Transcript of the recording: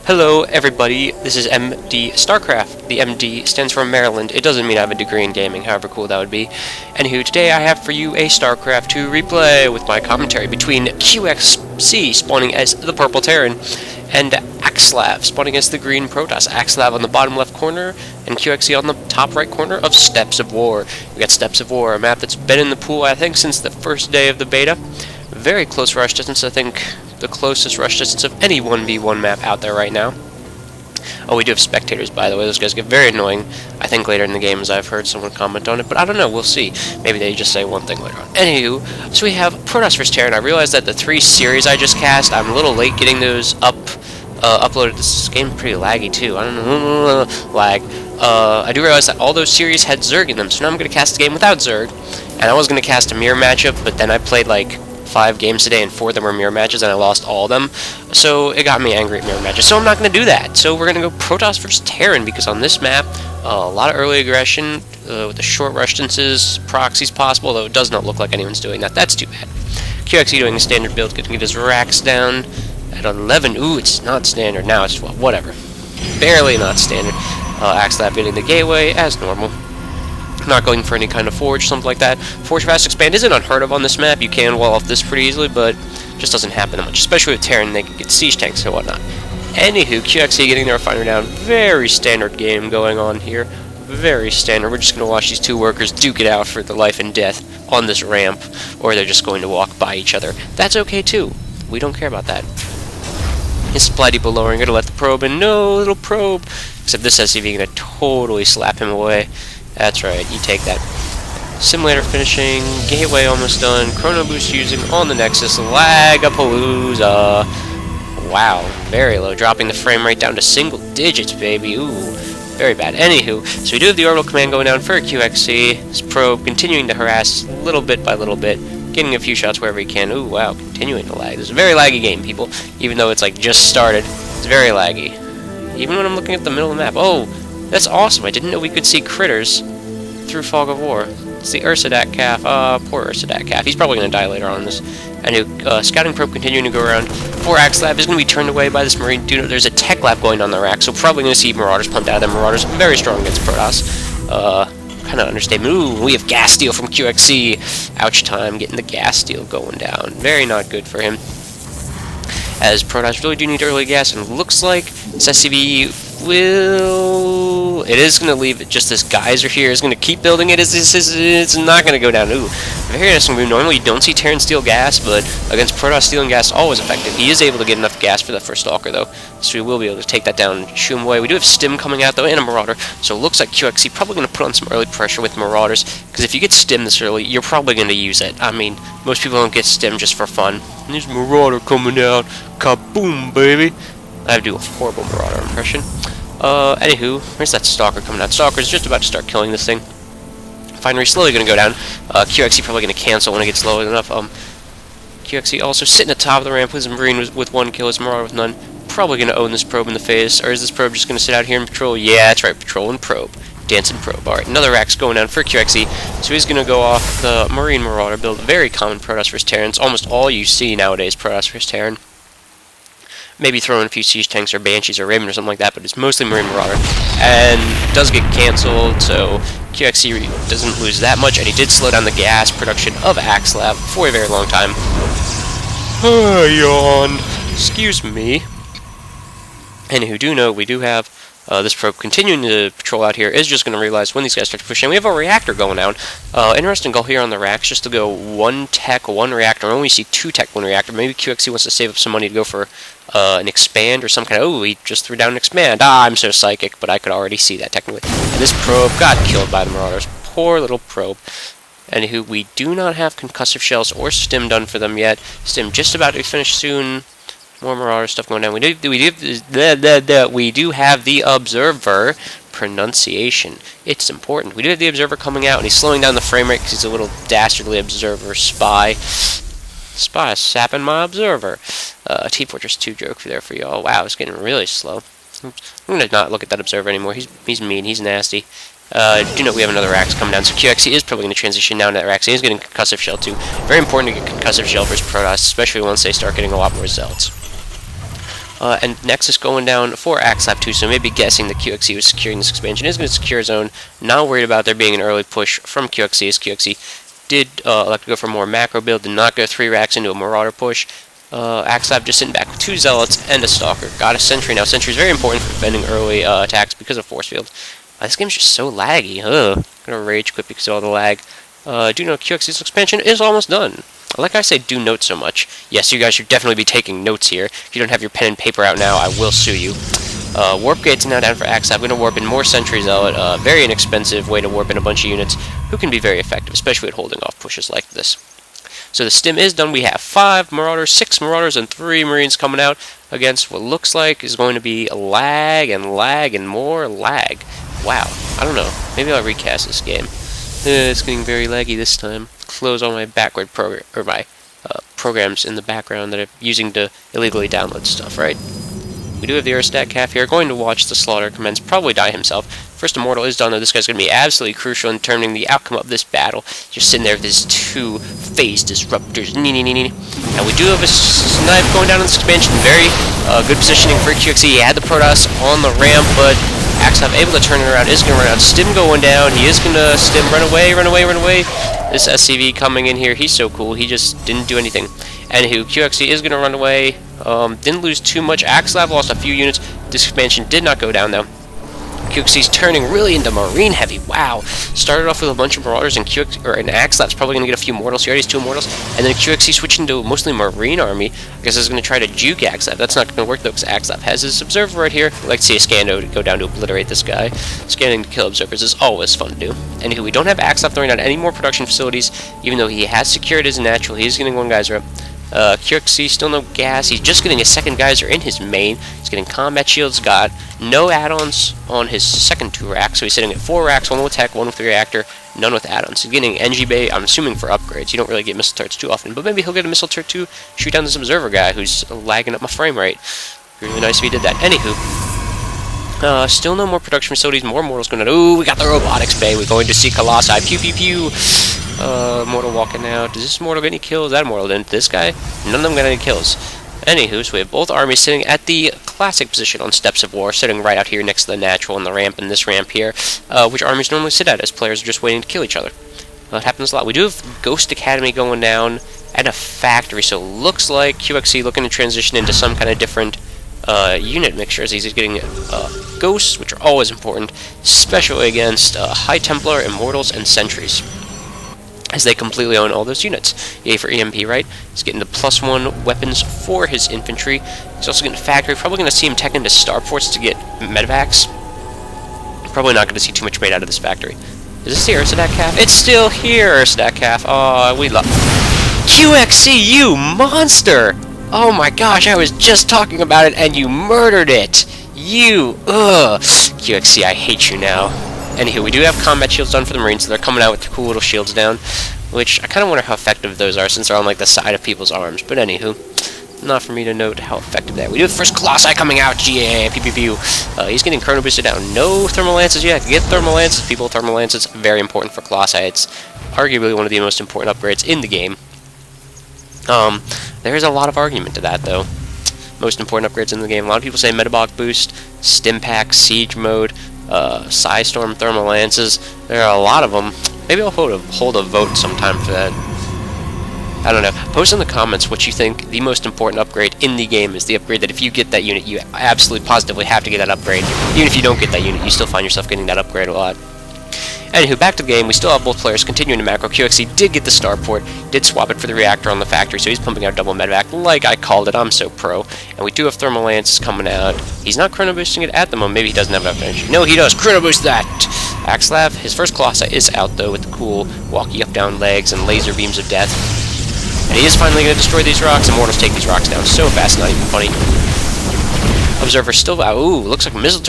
Hello everybody, this is MD Starcraft. The MD stands for Maryland. It doesn't mean I have a degree in gaming, however cool that would be. Anywho, today I have for you a Starcraft 2 replay with my commentary between QXC spawning as the purple Terran and Axslav spawning as the green protoss. Axslav on the bottom left corner and QXC on the top right corner of Steppes of War. We got Steppes of War, a map that's been in the pool I think since the first day of the beta. Very close rush distance, I think the closest rush distance of any 1v1 map out there right now. Oh, we do have spectators, by the way. Those guys get very annoying, I think, later in the game, as I've heard someone comment on it, but I don't know, we'll see. Maybe they just say one thing later on. Anywho, so we have Protoss vs. Terran. I realized that the 3 series I just cast, I'm a little late getting those uploaded. This game's pretty laggy, too. I don't know, lag. I do realize that all those series had Zerg in them, so now I'm going to cast a game without Zerg, and I was going to cast a mirror matchup, but then I played, like, 5 games today, and 4 of them were mirror matches, and I lost all of them, so it got me angry at mirror matches, so I'm not going to do that. So we're going to go Protoss vs. Terran, because on this map, a lot of early aggression, with the short rush distances, proxies possible, though it does not look like anyone's doing that. That's too bad. QXE doing a standard build, going to get his racks down at 11. Ooh, it's not standard. Now it's 12. Whatever. Barely not standard. Axslav getting the gateway, as normal. Not going for any kind of forge, something like that. Forge fast expand isn't unheard of on this map. You can wall off this pretty easily, but it just doesn't happen that much. Especially with Terran, they can get siege tanks and whatnot. Anywho, QXE getting their refiner down. Very standard game going on here. Very standard. We're just going to watch these 2 workers duke it out for the life and death on this ramp, or they're just going to walk by each other. That's okay too. We don't care about that. His supply depot lowering. Going to let the probe in. No, little probe. Except this SCV going to totally slap him away. That's right, you take that. Simulator finishing, gateway almost done, chrono boost using on the Nexus, Lagapalooza. Wow, very low, dropping the frame rate down to single digits, baby. Ooh, very bad. Anywho, so we do have the orbital command going down for QXC. This probe continuing to harass little bit by little bit, getting a few shots wherever he can. Ooh, wow, continuing to lag. This is a very laggy game, people. Even though it's like just started, it's very laggy. Even when I'm looking at the middle of the map. Oh, that's awesome. I didn't know we could see critters through Fog of War. It's the Ursadak calf. Poor Ursadak calf. He's probably going to die later on in this. And scouting probe continuing to go around. Poor Axslav is going to be turned away by this Marine. Do know there's a tech lab going on the rack, so probably going to see Marauders pumped out of them. Marauders very strong against Protoss. Kind of understatement. Ooh, we have gas steal from QXC. Ouch time, getting the gas steal going down. Very not good for him. As Protoss really do need early gas, and it looks like this SCV will... It is going to leave it, just this geyser here is going to keep building it. It's not going to go down. Ooh, very interesting move. Normally you don't see Terran steal gas, but against Protoss, stealing gas is always effective. He is able to get enough gas for that first Stalker, though, so we will be able to take that down and shoo him away. We do have Stim coming out, though, and a Marauder, so it looks like QXC probably going to put on some early pressure with Marauders, because if you get Stim this early, you're probably going to use it. I mean, most people don't get Stim just for fun. And there's Marauder coming out. Kaboom, baby! I have to do a horrible Marauder impression. Anywho, where's that Stalker coming out? Stalker's just about to start killing this thing. Finery's slowly going to go down. QXC probably going to cancel when it gets low enough. QXC also sitting at the top of the ramp with his Marine with 1 kill, his Marauder with none. Probably going to own this probe in the face. Or is this probe just going to sit out here and patrol? Yeah, that's right, patrol and probe. Dance and probe. Alright, another rack's going down for QXC. So he's going to go off the Marine Marauder build. Very common Protoss vs. Terran. It's almost all you see nowadays, Protoss vs. Terran. Maybe throw in a few siege tanks or banshees or raven or something like that, but it's mostly Marine Marauder. And does get cancelled, so QXC doesn't lose that much, and he did slow down the gas production of Axslav for a very long time. Yawn. Excuse me. Anywho, do know we do have this probe continuing to patrol out here is just going to realize when these guys start to push in. We have a reactor going out. Interesting goal here on the racks, just to go 1 tech, 1 reactor. Only see 2 tech, 1 reactor. Maybe QXC wants to save up some money to go for an expand or some kind of... Oh, he just threw down an expand. Ah, I'm so psychic, but I could already see that technically. And this probe got killed by the Marauders. Poor little probe. Anywho, we do not have concussive shells or stim done for them yet. Stim just about to be finished soon. More Marauder stuff going down. We do have the Observer pronunciation. It's important. We do have the Observer coming out, and he's slowing down the frame rate because he's a little dastardly Observer spy. Spy sapping my Observer. T-Fortress 2 joke there for y'all. Wow, it's getting really slow. I'm going to not look at that Observer anymore. He's mean. He's nasty. Do know we have another Rax coming down, so QXC is probably going to transition down to that Rax. He's getting Concussive Shell too. Very important to get Concussive Shell versus Protoss, especially once they start getting a lot more Zelts. And Nexus going down for Axslav too, so maybe guessing that QXE was securing this expansion is going to secure zone. Not worried about there being an early push from QXE, as QXE did elect to go for more macro build, did not go 3 racks into a Marauder push. Axslav just sitting back with 2 Zealots and a Stalker. Got a Sentry now. Sentry is very important for defending early attacks because of Force Field. This game's just so laggy. Gonna rage quit because of all the lag. Do know QXE's expansion is almost done. Like I say, do note so much. Yes, you guys should definitely be taking notes here. If you don't have your pen and paper out now, I will sue you. Warp gates now down for Axslav. I'm going to warp in more Sentry Zealot. Very inexpensive way to warp in a bunch of units who can be very effective, especially at holding off pushes like this. So the stim is done. We have 5 Marauders, 6 Marauders, and 3 Marines coming out against what looks like is going to be lag and more lag. Wow. I don't know. Maybe I'll recast this game. It's getting very laggy this time. Close all my backward programs in the background that I'm using to illegally download stuff, right? We do have the Aerostat Calf here, going to watch the slaughter commence, probably die himself. First Immortal is done, though. This guy's going to be absolutely crucial in determining the outcome of this battle. Just sitting there with his 2 phase disruptors. And we do have a snipe going down in this expansion. Very good positioning for QXE. He had the protoss on the ramp, but Axslav able to turn it around, is going to run out. Stim going down. He is going to stim, run away. This SCV coming in here, he's so cool. He just didn't do anything. Anywho, QXE is going to run away. Didn't lose too much. Axslav lost a few units. This expansion did not go down, though. QXE's turning really into Marine heavy. Wow. Started off with a bunch of Marauders, and Axslav's probably going to get a few Mortals. He already has 2 Mortals. And then QXE switching to mostly Marine army. I guess is going to try to juke Axslav. That's not going to work, though, because Axslav has his Observer right here. I'd like to see a Scando go down to obliterate this guy. Scanning to kill Observers is always fun to do. Anywho, we don't have Axslav throwing out any more production facilities, even though he has secured his natural. He is getting 1 Geyser up. QXE, still no gas. He's just getting a 2nd Geyser in his main. He's getting combat shields, got no add-ons on his second 2 racks, so he's sitting at 4 racks, 1 with tech, 1 with the reactor, none with add-ons. He's getting NG Bay, I'm assuming for upgrades. You don't really get missile turrets too often, but maybe he'll get a missile turret to shoot down this Observer guy who's lagging up my frame rate. Really nice if he did that. Anywho, still no more production facilities, more Mortals going on. Ooh, we got the Robotics Bay. We're going to see Colossi. Pew, pew, pew. Mortal walking out. Does this Mortal get any kills? That Mortal didn't. This guy? None of them got any kills. Anywho, so we have both armies sitting at the classic position on Steps of War, sitting right out here next to the natural and the ramp and this ramp here, which armies normally sit at as players are just waiting to kill each other. It happens a lot. We do have Ghost Academy going down and a factory, so it looks like QXE looking to transition into some kind of different unit mixtures. He's getting Ghosts, which are always important, especially against High Templar, Immortals, and Sentries, as they completely own all those units. Yay for EMP, right? He's getting the +1 weapons for his infantry. He's also getting factory. Probably going to see him tech into starports to get medevacs. Probably not going to see too much made out of this factory. Is this the Aerostat Calf? It's still here, Aerostat Calf. Oh, we love QXE, you monster! Oh my gosh, I was just talking about it and you murdered it! You, QXE, I hate you now. Anywho, we do have combat shields done for the Marines, so they're coming out with their cool little shields down, which I kind of wonder how effective those are since they're on like the side of people's arms. But anywho, not for me to note how effective that. We do have first Colossi coming out. Yeah, pew pew pew. He's getting chrono boosted down. No thermal lances yet. Get thermal lances, people. Thermal lances very important for Colossi. It's arguably one of the most important upgrades in the game. There is a lot of argument to that though. Most important upgrades in the game. A lot of people say Metabolic Boost, Stim Pack, Siege Mode, Psystorm, Thermal Lances. There are a lot of them. Maybe I'll hold a vote sometime for that. I don't know. Post in the comments what you think the most important upgrade in the game is. The upgrade that if you get that unit, you absolutely positively have to get that upgrade. Even if you don't get that unit, you still find yourself getting that upgrade a lot. Anywho, back to the game. We still have both players continuing to macro. QXE did get the starport, did swap it for the reactor on the factory, so he's pumping out double medevac like I called it. I'm so pro. And we do have thermal lances coming out. He's not chrono boosting it at the moment. Maybe he doesn't have enough energy. No, he does. Chrono boost that! Axslav, his first Colossi is out though with the cool walkie up down legs and laser beams of death. And he is finally going to destroy these rocks. Immortals take these rocks down so fast, not even funny. Observer still out. Ooh, looks like missile